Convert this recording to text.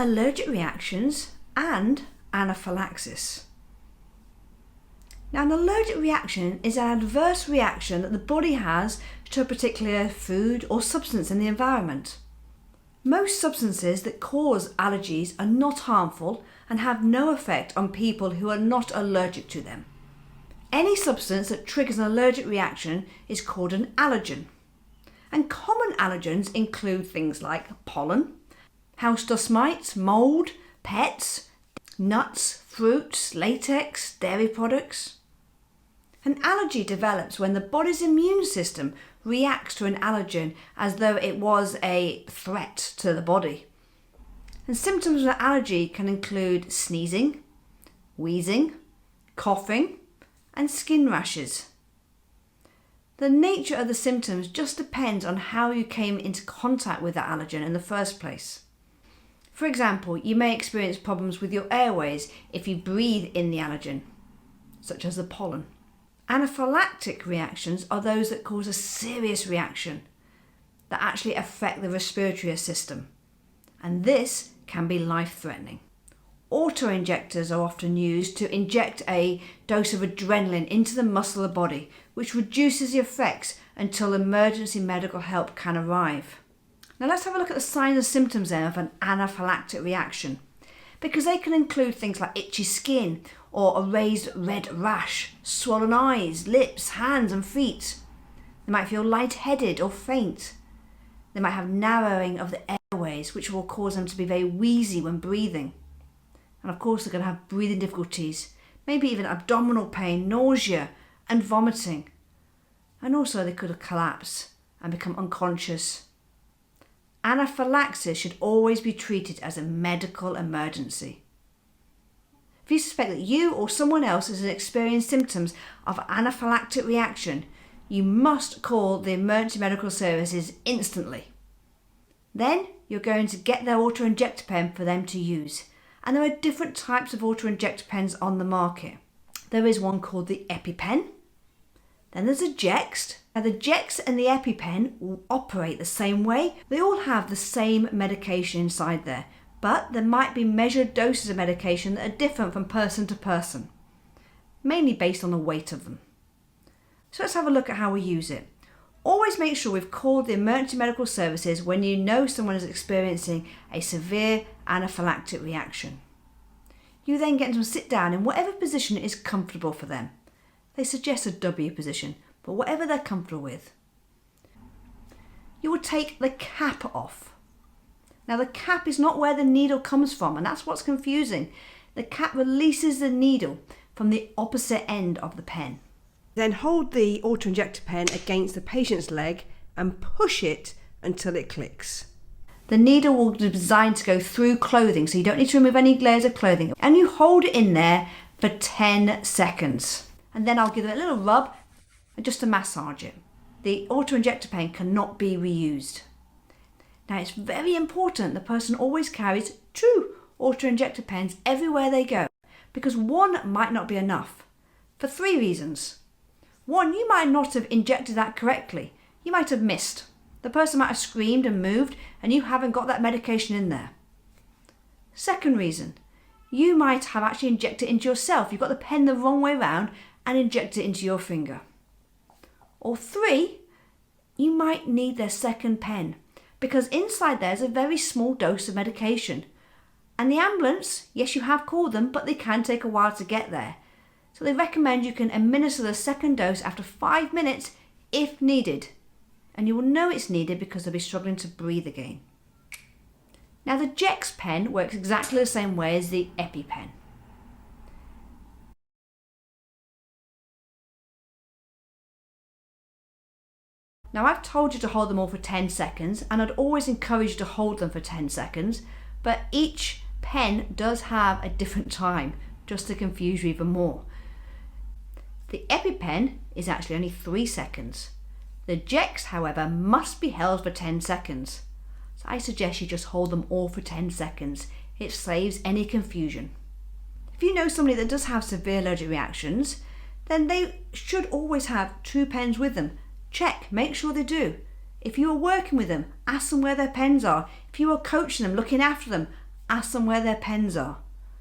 allergic reactions and anaphylaxis. Now, an allergic reaction is an adverse reaction that the body has to a particular food or substance in the environment. Most substances that cause allergies are not harmful and have no effect on people who are not allergic to them. Any substance that triggers an allergic reaction is called an allergen. And common allergens include things like pollen, house dust mites, mould, pets, nuts, fruits, latex, dairy products. An allergy develops when the body's immune system reacts to an allergen as though it was a threat to the body. And symptoms of an allergy can include sneezing, wheezing, coughing, and skin rashes. The nature of the symptoms just depends on how you came into contact with that allergen in the first place. For example, you may experience problems with your airways if you breathe in the allergen, such as the pollen. Anaphylactic reactions are those that cause a serious reaction that actually affect the respiratory system, and this can be life-threatening. Auto-injectors are often used to inject a dose of adrenaline into the muscle of the body, which reduces the effects until emergency medical help can arrive. Now let's have a look at the signs and symptoms then of an anaphylactic reaction, because they can include things like itchy skin or a raised red rash, swollen eyes, lips, hands and feet. They might feel lightheaded or faint. They might have narrowing of the airways, which will cause them to be very wheezy when breathing. And of course they're going to have breathing difficulties, maybe even abdominal pain, nausea and vomiting. And also they could collapse and become unconscious. Anaphylaxis should always be treated as a medical emergency. If you suspect that you or someone else has experienced symptoms of anaphylactic reaction, you must call the emergency medical services instantly. Then you're going to get their auto-injector pen for them to use. And there are different types of auto-injector pens on the market. There is one called the EpiPen. Then there's a Jext. Now the Jext and the EpiPen will operate the same way. They all have the same medication inside there, but there might be measured doses of medication that are different from person to person, mainly based on the weight of them. So let's have a look at how we use it. Always make sure we've called the emergency medical services when you know someone is experiencing a severe anaphylactic reaction. You then get them to sit down in whatever position is comfortable for them. They suggest a W position, but whatever they're comfortable with. You will take the cap off. Now the cap is not where the needle comes from, and that's what's confusing. The cap releases the needle from the opposite end of the pen. Then hold the auto-injector pen against the patient's leg and push it until it clicks. The needle will be designed to go through clothing, so you don't need to remove any layers of clothing. And you hold it in there for 10 seconds. And then I'll give it a little rub and just to massage it. The auto-injector pen cannot be reused. Now it's very important the person always carries 2 auto-injector pens everywhere they go, because one might not be enough, for 3 reasons. 1, you might not have injected that correctly. You might have missed. The person might have screamed and moved and you haven't got that medication in there. Second reason, you might have actually injected it into yourself. You've got the pen the wrong way round and inject it into your finger. Or 3, you might need their second pen, because inside there's a very small dose of medication. And the ambulance, yes, you have called them, but they can take a while to get there. So they recommend you can administer the second dose after 5 minutes if needed. And you will know it's needed because they'll be struggling to breathe again. Now the Jext pen works exactly the same way as the EpiPen. Now I've told you to hold them all for 10 seconds, and I'd always encourage you to hold them for 10 seconds, but each pen does have a different time, just to confuse you even more. The EpiPen is actually only 3 seconds. The Jext, however, must be held for 10 seconds. So I suggest you just hold them all for 10 seconds. It saves any confusion. If you know somebody that does have severe allergic reactions, then they should always have 2 pens with them. Check, make sure they do. If you are working with them, ask them where their pens are. If you are coaching them, looking after them, Ask them where their pens are.